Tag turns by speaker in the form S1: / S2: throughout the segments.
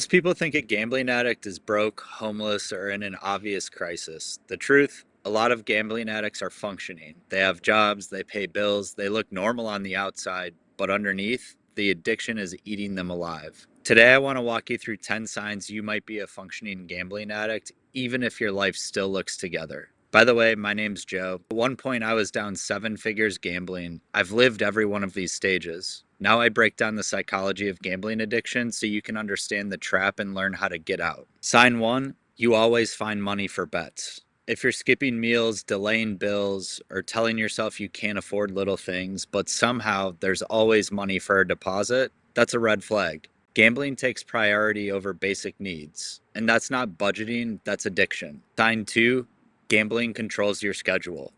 S1: Most people think a gambling addict is broke, homeless, or in an obvious crisis. The truth, a lot of gambling addicts are functioning. They have jobs, they pay bills, they look normal on the outside, but underneath, the addiction is eating them alive. Today, I want to walk you through 10 signs you might be a functioning gambling addict, even if your life still looks together. By the way, my name's Joe. At one point, I was down seven figures gambling. I've lived every one of these stages. Now I break down the psychology of gambling addiction so you can understand the trap and learn how to get out. Sign one, you always find money for bets. If you're skipping meals, delaying bills, or telling yourself you can't afford little things, but somehow there's always money for a deposit, that's a red flag. Gambling takes priority over basic needs. And that's not budgeting, that's addiction. Sign two, gambling controls your schedule.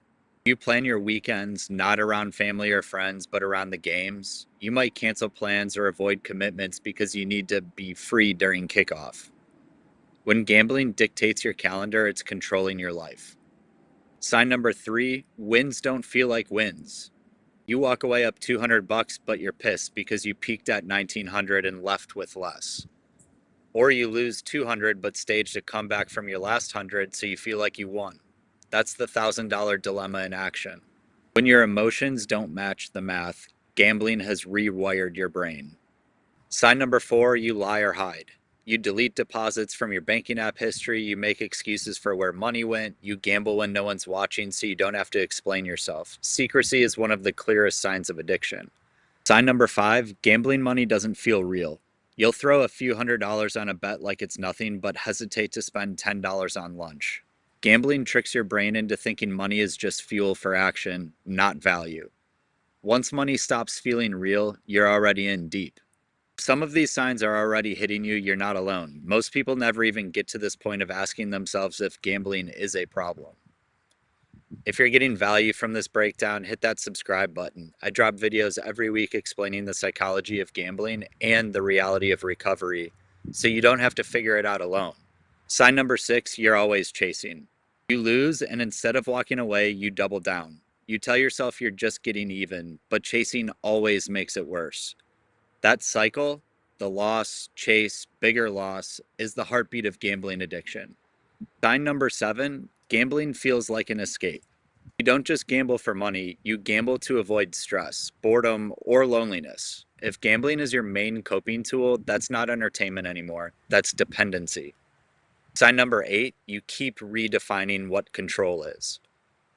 S1: You plan your weekends not around family or friends, but around the games. You might cancel plans or avoid commitments because you need to be free during kickoff. When gambling dictates your calendar, it's controlling your life. Sign number three, wins don't feel like wins. You walk away up 200 bucks, but you're pissed because you peaked at 1900 and left with less. Or you lose 200 but staged a comeback from your last 100 so you feel like you won. That's the $1,000 dilemma in action. When your emotions don't match the math, gambling has rewired your brain. Sign number four, you lie or hide. You delete deposits from your banking app history, you make excuses for where money went, you gamble when no one's watching so you don't have to explain yourself. Secrecy is one of the clearest signs of addiction. Sign number five, gambling money doesn't feel real. You'll throw a few $100s on a bet like it's nothing, but hesitate to spend $10 on lunch. Gambling tricks your brain into thinking money is just fuel for action, not value. Once money stops feeling real, you're already in deep. If some of these signs are already hitting you, you're not alone. Most people never even get to this point of asking themselves if gambling is a problem. If you're getting value from this breakdown, hit that subscribe button. I drop videos every week explaining the psychology of gambling and the reality of recovery, so you don't have to figure it out alone. Sign number six, you're always chasing. You lose, and instead of walking away, you double down. You tell yourself you're just getting even, but chasing always makes it worse. That cycle, the loss, chase, bigger loss, is the heartbeat of gambling addiction. Sign number seven, gambling feels like an escape. You don't just gamble for money, you gamble to avoid stress, boredom, or loneliness. If gambling is your main coping tool, that's not entertainment anymore, that's dependency. Sign number eight, you keep redefining what control is.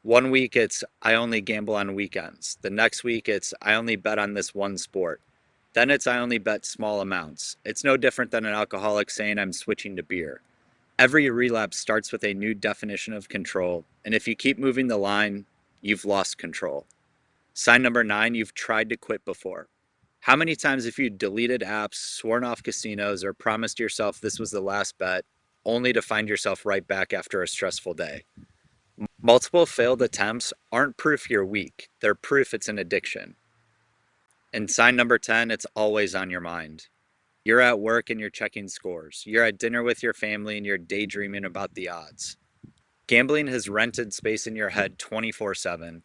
S1: One week it's, I only gamble on weekends. The next week it's, I only bet on this one sport. Then it's, I only bet small amounts. It's no different than an alcoholic saying, I'm switching to beer. Every relapse starts with a new definition of control, and if you keep moving the line, you've lost control. Sign number nine, you've tried to quit before. How many times have you deleted apps, sworn off casinos, or promised yourself this was the last bet, only to find yourself right back after a stressful day? Multiple failed attempts aren't proof you're weak, they're proof it's an addiction. And sign number 10, it's always on your mind. You're at work and you're checking scores. You're at dinner with your family and you're daydreaming about the odds. Gambling has rented space in your head 24/7.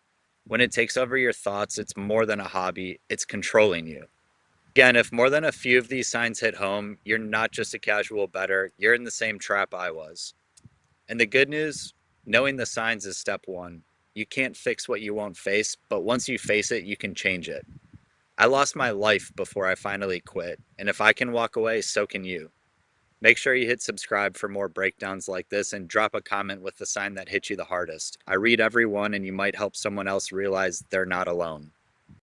S1: When it takes over your thoughts, it's more than a hobby, it's controlling you. Again, if more than a few of these signs hit home, you're not just a casual bettor, you're in the same trap I was. And the good news, knowing the signs is step one. You can't fix what you won't face, but once you face it, you can change it. I lost my life before I finally quit, and if I can walk away, so can you. Make sure you hit subscribe for more breakdowns like this and drop a comment with the sign that hit you the hardest. I read every one and you might help someone else realize they're not alone.